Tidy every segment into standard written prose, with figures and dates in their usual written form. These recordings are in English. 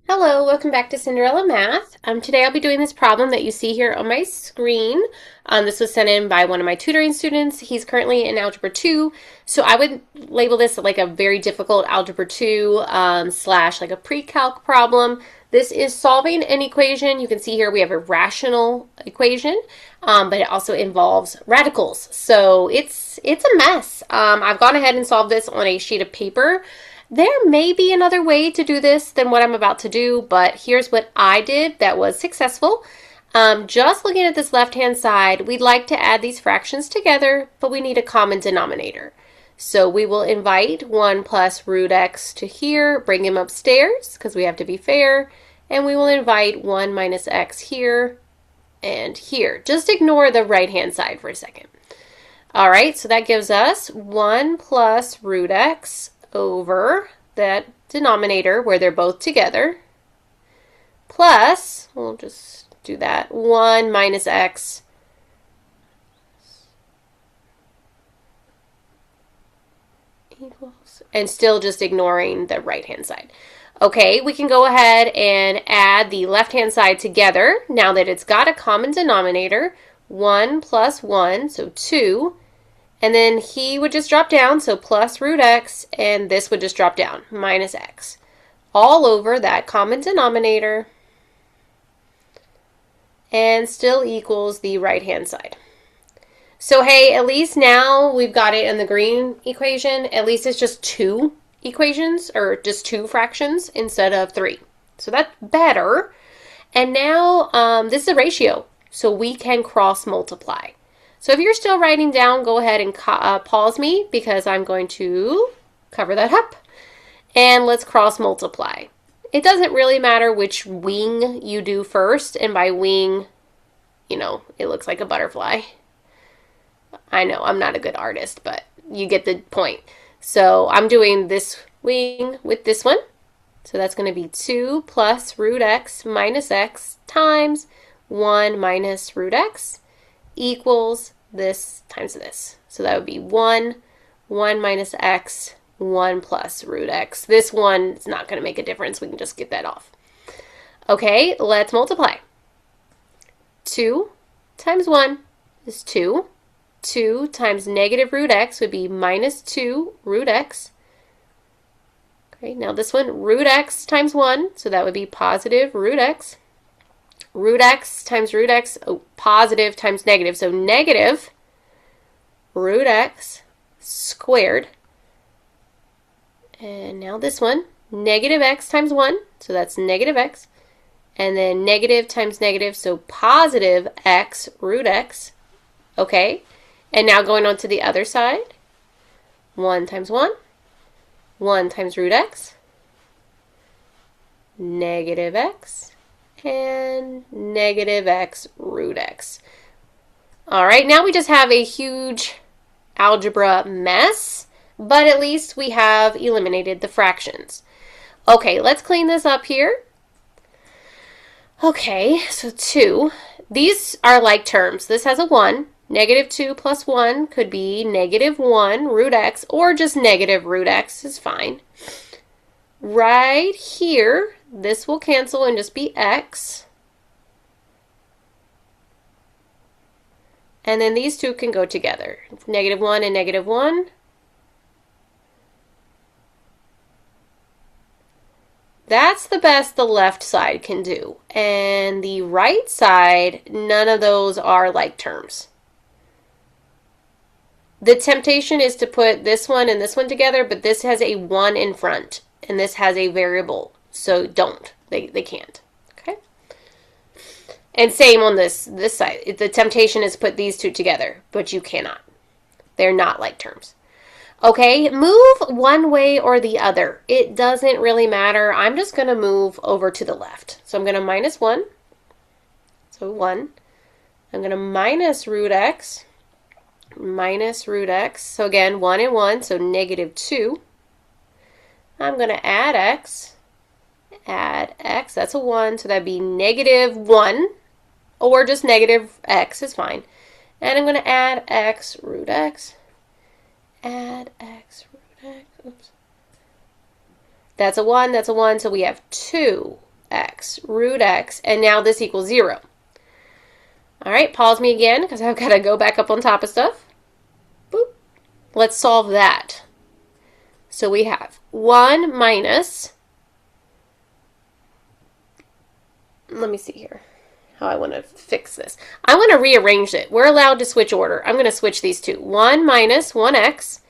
Hello, welcome back to Cinderella Math. Today I'll be doing this problem that you see here on my screen. This was sent in by one of my tutoring students. He's currently in Algebra 2, so I would label this like a very difficult Algebra 2 slash like a pre-calc problem. This is solving an equation. You can see here we have a rational equation, but it also involves radicals. So it's a mess. I've gone ahead and solved this on a sheet of paper. There may be another way to do this than what I'm about to do, but here's what I did that was successful. Just looking at this left-hand side, we'd like to add these fractions together, but we need a common denominator. So we will invite 1 plus root x to here, bring him upstairs, because we have to be fair, and we will invite 1 minus x here and here. Just ignore the right-hand side for a second. All right, so that gives us 1 plus root x over that denominator where they're both together, plus, we'll just do that, 1 minus x equals, and still just ignoring the right-hand side. Okay, we can go ahead and add the left-hand side together now that it's got a common denominator. 1 plus 1, so 2. And then he would just drop down, so plus root x, and this would just drop down, minus x, all over that common denominator, and still equals the right-hand side. So hey, at least now we've got it in the green equation. At least it's just 2 equations, or just 2 fractions instead of 3. So that's better. And now this is a ratio, so we can cross multiply. So if you're still writing down, go ahead and pause me because I'm going to cover that up. And let's cross multiply. It doesn't really matter which wing you do first. And by wing, you know, it looks like a butterfly. I know, I'm not a good artist, but you get the point. So I'm doing this wing with this one. So that's going to be 2 plus root x minus x times 1 minus root x equals this times this. So that would be 1 minus x, 1 plus root x. This one is not going to make a difference. We can just get that off. Okay, let's multiply. 2 times 1 is 2. 2 times negative root x would be minus 2 root x. Okay, now this one, root x times 1, so that would be positive root x. Root x times root x, positive times negative, so negative root x squared. And now this one, negative x times 1, so that's negative x. And then negative times negative, so positive x root x. Okay, and now going on to the other side, 1 times 1, 1 times root x, negative x, and negative x root x. All right, now we just have a huge algebra mess, but at least we have eliminated the fractions. Okay, let's clean this up here. Okay, so 2. These are like terms. This has a 1. Negative 2 plus 1 could be negative 1 root x, or just negative root x is fine. Right here, this will cancel and just be x. And then these two can go together. Negative 1 and negative 1. That's the best the left side can do. And the right side, none of those are like terms. The temptation is to put this one and this one together, but this has a 1 in front, and this has a variable. So don't. They can't. Okay? And same on this side. The temptation is to put these two together, but you cannot. They're not like terms. Okay, move one way or the other. It doesn't really matter. I'm just going to move over to the left. So I'm going to minus 1. So 1. I'm going to minus root x. Minus root x. So again, 1 and 1, so negative 2. I'm going to add x. Add x, that's a 1, so that'd be negative 1, or just negative x is fine. And I'm going to add x root x. Add x root x. Oops. That's a 1, so we have 2 x, root x, and now this equals 0. All right, pause me again because I've got to go back up on top of stuff. Boop. Let's solve that. So we have 1 minus, let me see here how I want to fix this. I want to rearrange it. We're allowed to switch order. I'm going to switch these two. 1 minus 1x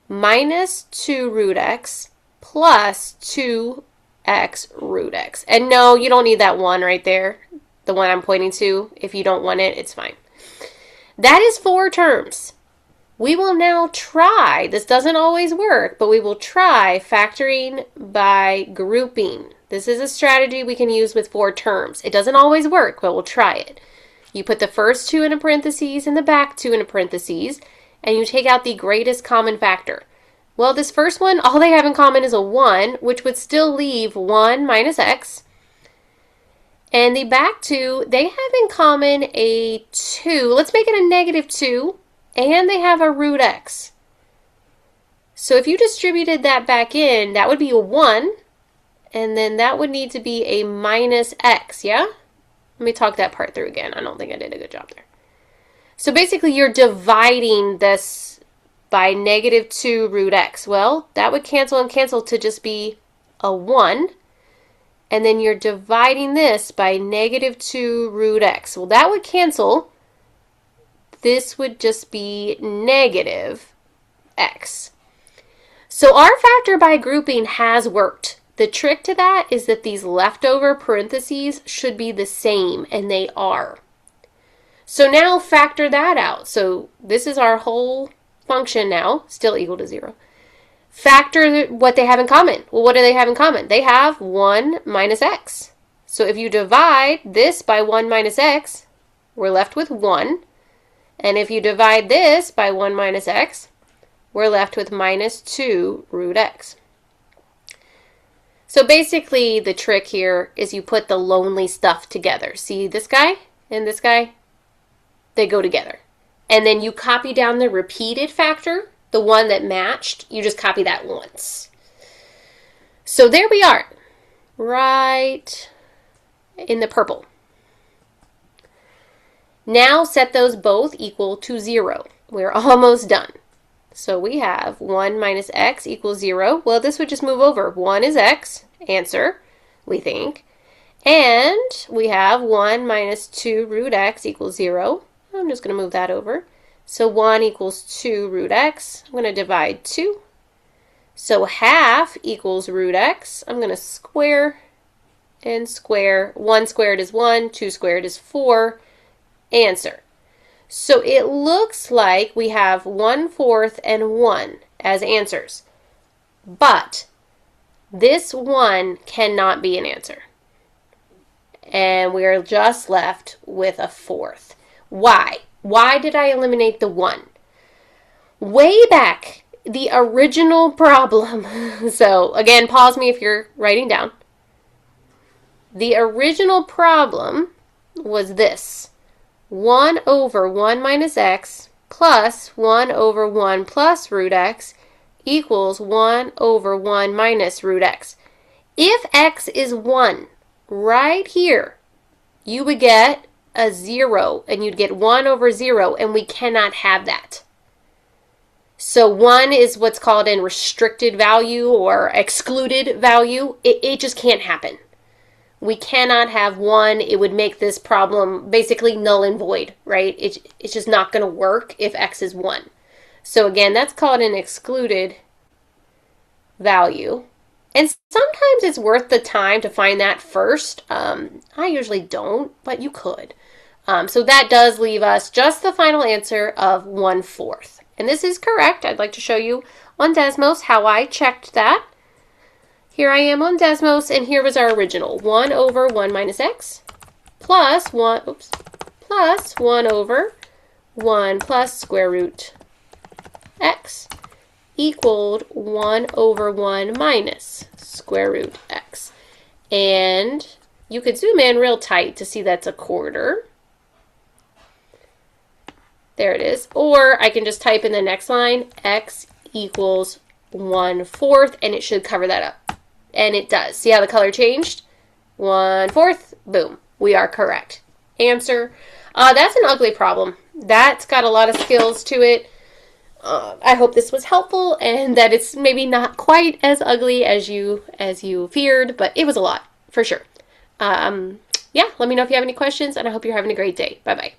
minus 2 root x plus 2x root x. And no, you don't need that 1 right there, the one I'm pointing to. If you don't want it, it's fine. That is 4 terms. We will now try, this doesn't always work, but we will try factoring by grouping. This is a strategy we can use with 4 terms. It doesn't always work, but we'll try it. You put the first 2 in a parentheses and the back 2 in a parentheses, and you take out the greatest common factor. Well, this first one, all they have in common is a 1, which would still leave 1 minus x. And the back 2, they have in common a 2. Let's make it a negative 2. And they have a root x. So if you distributed that back in, that would be a 1. And then that would need to be a minus x, yeah? Let me talk that part through again. I don't think I did a good job there. So basically you're dividing this by negative 2 root x. Well, that would cancel and cancel to just be a 1. And then you're dividing this by negative 2 root x. Well, that would cancel. This would just be negative x. So our factor by grouping has worked. The trick to that is that these leftover parentheses should be the same, and they are. So now factor that out. So this is our whole function now, still equal to 0. Factor what they have in common. Well, what do they have in common? They have 1 minus x. So if you divide this by 1 minus x, we're left with 1. And if you divide this by 1 minus x, we're left with minus 2 root x. So basically the trick here is you put the lonely stuff together. See this guy and this guy? They go together. And then you copy down the repeated factor, the one that matched. You just copy that once. So there we are, right in the purple. Now set those both equal to 0. We're almost done. So we have 1 minus x equals 0. Well, this would just move over. 1 is x, answer, we think. And we have 1 minus 2 root x equals 0. I'm just going to move that over. So 1 equals 2 root x. I'm going to divide 2. So half equals root x. I'm going to square and square. 1 squared is 1, 2 squared is 4. Answer. So it looks like we have 1/4 and 1 as answers. But this 1 cannot be an answer. And we're just left with a 4th. Why? Why did I eliminate the 1? Way back, the original problem. So again, pause me if you're writing down. The original problem was this. 1 over 1 minus x plus 1 over 1 plus root x equals 1 over 1 minus root x. If x is 1, right here, you would get a 0, and you'd get 1 over 0, and we cannot have that. So 1 is what's called a restricted value or excluded value. It just can't happen. We cannot have 1. It would make this problem basically null and void, right? It's just not going to work if x is 1. So again, that's called an excluded value. And sometimes it's worth the time to find that first. I usually don't, but you could. So that does leave us just the final answer of 1/4. And this is correct. I'd like to show you on Desmos how I checked that. Here I am on Desmos, and here was our original. 1 over 1 minus x plus 1 over 1 plus square root x equaled 1 over 1 minus square root x. And you could zoom in real tight to see that's a quarter. There it is. Or I can just type in the next line, x equals 1/4, and it should cover that up. And it does. See how the color changed? 1/4. Boom. We are correct. Answer. That's an ugly problem. That's got a lot of skills to it. I hope this was helpful and that it's maybe not quite as ugly as you feared, but it was a lot for sure. Yeah, let me know if you have any questions, and I hope you're having a great day. Bye bye.